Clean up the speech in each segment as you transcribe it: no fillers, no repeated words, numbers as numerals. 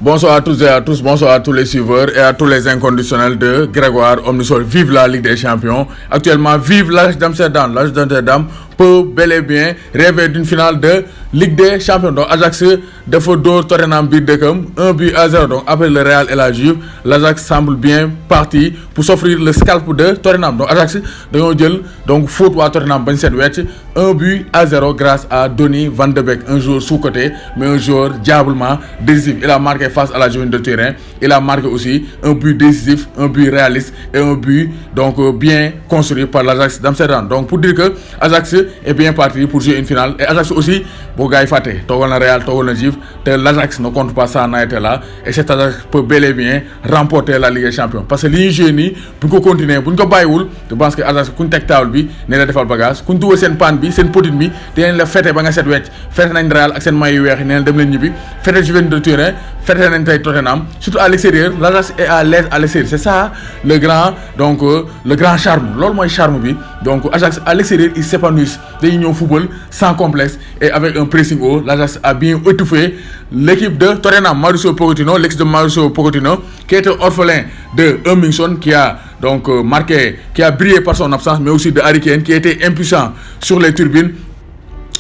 Bonsoir à tous et à tous, bonsoir à tous les suiveurs et à tous les inconditionnels de Grégoire Omnisol. Vive la Ligue des Champions. Actuellement, vive l'Ajax d'Amsterdam. L'Ajax d'Amsterdam peut bel et bien rêver d'une finale de Ligue des Champions. Donc Ajax dafa dóor Tottenham biir dëkkam 1-0. Donc après le Real et la Juve, l'Ajax semble bien parti pour s'offrir le scalp de Tottenham. Donc Ajax dañoo jël donc faute waa Tottenham bañ seet wecc 1-0 grâce à Donny van de Beek, un joueur sous-coté mais un joueur diablement décisif. Il a marqué face à la Juventus de Turin. Il a marqué aussi un but décisif, un but réaliste et un but donc bien construit par l'Ajax d'Amsterdam. Donc pour dire que Ajax est bien parti pour jouer une finale. Et Ajax aussi, boo gars yi fàtte toogal na Real toogal na Juve te l'Ajax ne compte pas ça n'a été là et cet Ajax peut bel et bien remporter la Ligue des Champions. Parce que li ñuy joué nii bu ñu ko continuer bu ñu ko bàyyiwul je pense que Ajax ku ñu teg table bi ne la defal bagage ku ñu dugal seen pan bi seen potit bi dinañ la fete ba nga set wecc fete nañ Real ak seen may yu weex yi ne leen dem leen ñibbi fete Juventus de Turin fete nañ tey Tottenham surtout à l'extérieur l'Ajax est à l'aise à l'extérieur. C'est ça le grand donc le grand charme loolu mooy charme bi. Donc Ajax à l'extérieur ils s'épanouissent dañuy ñëw football sans complexe et avec un pressing haut. L'Ajax a bien étouffé l'équipe de Tottenham. Mauricio Pochettino, l'ex de Mauricio Pochettino, qui était orphelin de Heung-min-Son, qui a donc marqué, qui a brillé par son absence, mais aussi de Harry Kane, qui était impuissant sur les tribunes.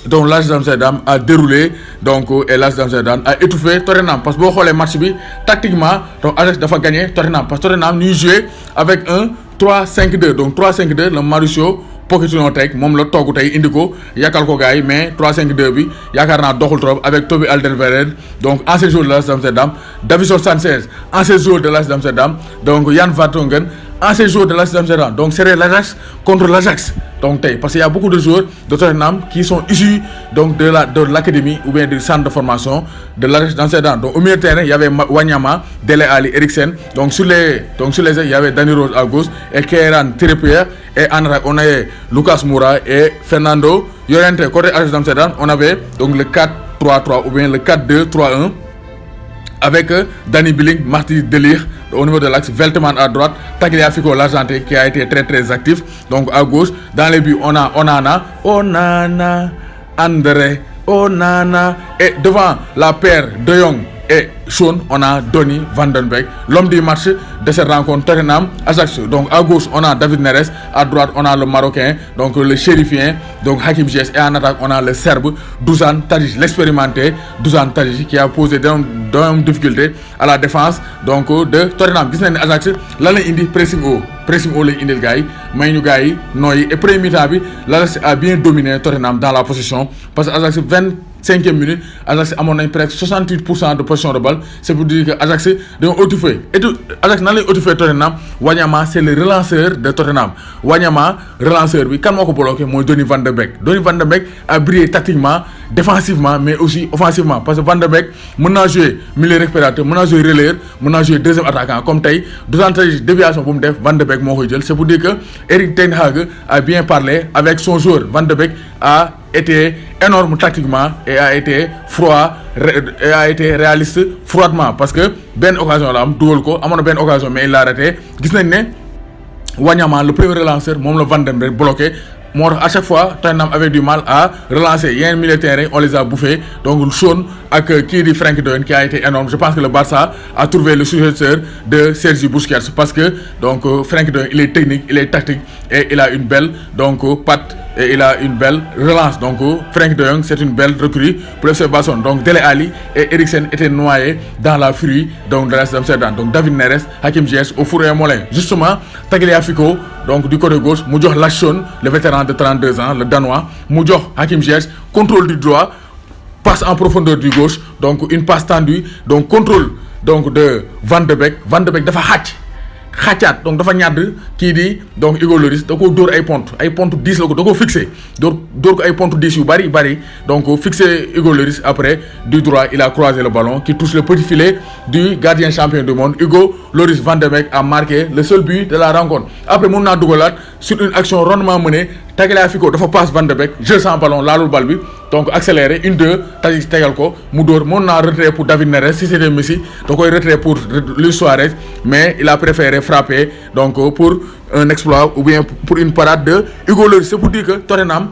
Donc l'Ajax d'Amsterdam a déroulé donc et l'Ajax d'Amsterdam a étouffé Tottenham parce que boo xoolee match bi tactiquement donc Ajax dafa gagné Tottenham parce que Tottenham ñuy joué avec un 3-5-2 donc 3-5-2 le Mauricio Pochettino teg moom la togg tey indi ko yàkkal ko gars yi mais 3-5-2 bi yaakaar naa doxul trop avec Toby Alderweireld donc ancien joueur de l'Ajax d'Amsterdam, Davinson Sanchez ancien joueur de l'Ajax d'Amsterdam, donc Jan Vertonghen ancien joueur de l'Ajax d'Amsterdam. Donc c'est l'Ajax contre l'Ajax donc tey parce qu'il y a beaucoup de joueurs de Tottenham qui sont issus donc de l'académie ou bien du centre de formation de l'Ajax d'Amsterdam. Donc au milieu de terrain il y avait Wanyama, Dele Alli, Eriksen. Donc sur les ailes il y avait Danny Rose à gauche et Kieran Trippier et en attaque on avait Lucas Moura et Fernando Llorente. Côté Ajax d'Amsterdam on avait donc le 4-3-3 ou bien le 4-2-3-1 avec Danny Billing, Martin de Ligt au niveau de l'axe, Veltman à droite, Tagliafico l'Argentin qui a été très très actif. Donc à gauche, dans les buts on a Onana, André Onana et devant la paire De Jong et Son, on a Donny van de Beek, l'homme du match de cette rencontre Tottenham Ajax. Donc à gauche on a David Neres, à droite on a le Marocain donc le Chérifien donc Hakim Ziyech et en attaque on a le Serbe Dusan Tadic, l'expérimenté Dusan Tadic qui a posé d'énormes difficultés à la défense donc de Tottenham. Gis nañ ne Ajax lan lañ indi pressing haut lañ indil gars yi may ñu gars yi nooyi et premier mi-temps bi l'Ajax a bien dominé Tottenham dans la possession parce que Ajax 25e minute Ajax amoon nañ presque 68% de possession de balle. C'est pour dire que Ajax dañoo étouffé Ajax nan lañ étouffé Tottenham. Wanyama c'est le relanceur de Tottenham. Wanyama relanceur bi kan moo ko bloqué mooy Donny van de Beek. Donny van de Beek a brillé tactiquement défensivement mais aussi offensivement parce que Van de Beek mën naa jouer milieu récupérateur mën naa jouer relayeur mën naa jouer deuxième attaquant comme tey déviation bu mu def Van de Beek moo koy jël. C'est pour dire que Erik ten Hag a bien parlé avec son joueur. Van de Beek a été énorme tactiquement et a été froid et a été réaliste froidement parce que benn occasion la am dugal ko amoon na benn occasion mais il l'a raté. Gis nañ ne Wanyama le premier relanceur moom la Van de Beek bloqué. moo tax à chaque fois Tottenham avait du mal à relancer yeneen milieu de terrain on les a bouffés donc Son ak kii di Frenkie de Jong qui a été énorme. Je pense que le Barça a trouvé le successeur de Sergi Busquets parce que donc Frenkie de Jong il est technique il est tactique et il a une belle donc patte et il a une belle relance. Donc Frenkie de Jong c'est une belle recrue pour le FC Barcelone. Donc Dele Alli et Eriksen étaient noyés dans la furie donc de l'Ajax d'Amsterdam. Donc David Neres, Hakim Ziyech au four et au moulin. Justement Tagliafico donc du côté gauche mu jox Larsson le vétéran de 32 ans le danois mu jox Hakim Ziyech contrôle du droit passe en profondeur du gauche donc une passe tendue donc contrôle donc de Van de Beek dafa xàccaat donc dafa ñàdd kii di donc Hugo Lloris da ko dóor ay pont 10 la ko da ko fixé dóor ko ay pont 10 yu bari donc fixé Hugo Lloris. Après du droit il a croisé le ballon qui touche le petit filet du gardien champion du monde Hugo Lloris. Van de Beek a marqué le seul but de la rencontre. Après mun naa dugalaat sur une action rondement menée Tagliafico dafa passe Van de Beek jël sans ballon laalul bal bi donc accéléré 1-2 Tadic tegal ko mu dóor mën naa retrait pour David Neres si c'était Messi da koy retrait pour Luis Suarez mais il a préféré frapper donc pour un exploit ou bien pour une parade de Hugo Lloris. C'est pour dire que Tottenham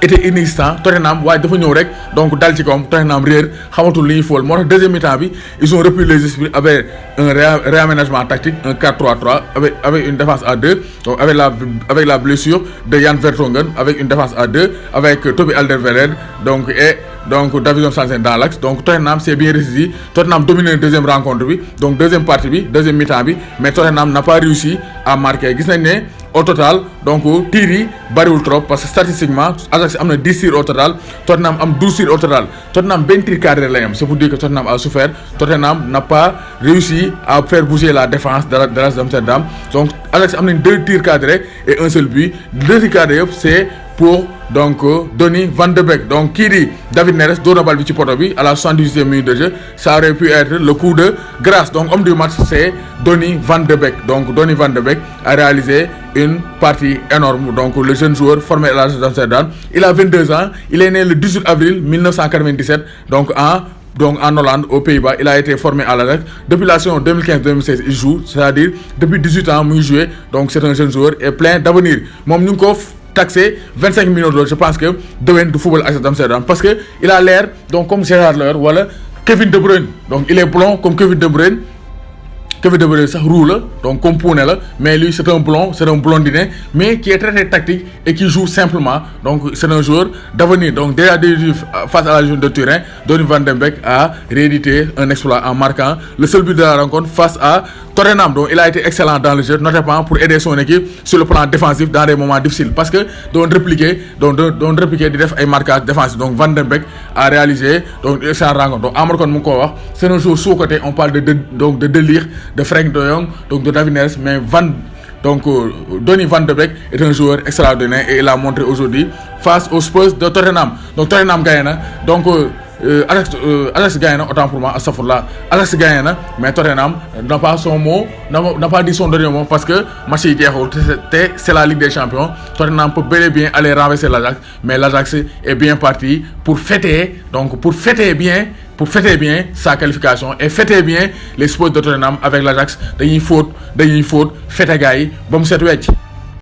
était inexistant. Tottenham waaye dafa ñëw rek donc dal ci kawam Tottenham réer xamatul li ñuy fool moo tax deuxième mi-temps bi ils ont repris les esprits avec un réaménagement tactique, un 4-3-3 avec une défense à 2, donc avec la blessure de Jan Vertonghen, avec une défense à 2, avec Toby Alderweireld donc Davison Sanchez dans l'axe. Donc Tottenham s'est bien ressaisi. Tottenham domine la deuxième rencontre bi, donc deuxième partie bi, deuxième mi-temps bi, mais Tottenham n'a pas réussi à marquer. Gis nañ ne au total donc tirs yi bariwul trop parce que statistiquement Ajax am na 10 tirs au total, Tottenham am 12 tirs au total. Tottenham benn tir cadré lay am, c'est pour dire que Tottenham a souffert. Tottenham n'a pas réussi à faire bouger la défense de l'Ajax d'Amsterdam. Donc Ajax am nañ 2 tirs cadrés et un seul but. 2 tirs cadrés yëpp c'est pour donc Donny van de Beek. Donc kii di David Neres doon na bal bi ci poto bi à la 78e minute de jeu, ça aurait pu être le coup de grâce. Donc homme du match c'est Donny van de Beek. Donc Donny van de Beek a réalisé une partie énorme. Donc le jeune joueur formé à l'Ajax d'Amsterdam, il a 22 ans, il est né le 18 avril 1997 donc en Hollande, aux Pays-Bas. Il a été formé à l'Ajax. Depuis la saison 2015-2016, il joue, c'est-à-dire depuis 18 ans, il joue. Donc c'est un jeune joueur et plein d'avenir. Moom ñu ngi ko taxé 25 millions d'euros. Je pense que déwén du football Ajax d'Amsterdam parce que il a l'air donc comme Gérard Neuer wala Kevin De Bruyne. Donc il est blond comme Kevin De Bruyne. Kevin De Bruyne sax roux la donc comme Pouné la, mais lui c'est un blond, c'est un blondinet mais qui est très très tactique et qui joue simplement. Donc c'est un joueur d'avenir. Donc déjà face à la Juve de Turin, Donny van de Beek a réédité un exploit en marquant le seul but de la rencontre face à Tottenham. Donc il a été excellent dans le jeu, notamment pour aider son équipe sur le plan défensif dans des moments difficiles parce que doon répliquer di def ay marquages défensifs. Donc Van de Beek a réalisé donc une excellente rencontre. Donc Amar kon mu ngi ko wax, c'est un joueur sous-coté. On parle de De Ligt, de Frenkie de Jong, donc de David Neres, mais Donny van de Beek est un joueur extraordinaire et il a montré aujourd'hui face aux Spurs de Tottenham. Donc Tottenham gagné na, donc Ajax gagné na, autant pour moi, astafurlah, Ajax gagné na, mais Tottenham n'a pas dit son dernier mot parce que match yi jeexul te c'est la Ligue des Champions. Tottenham peut bel et bien aller renverser l'Ajax, mais l'Ajax est bien parti pour fêter bien sa qualification et fêter bien les Spurs de Tottenham avec l'Ajax. dañuy fóot fêter gars yi ba mu set wecc.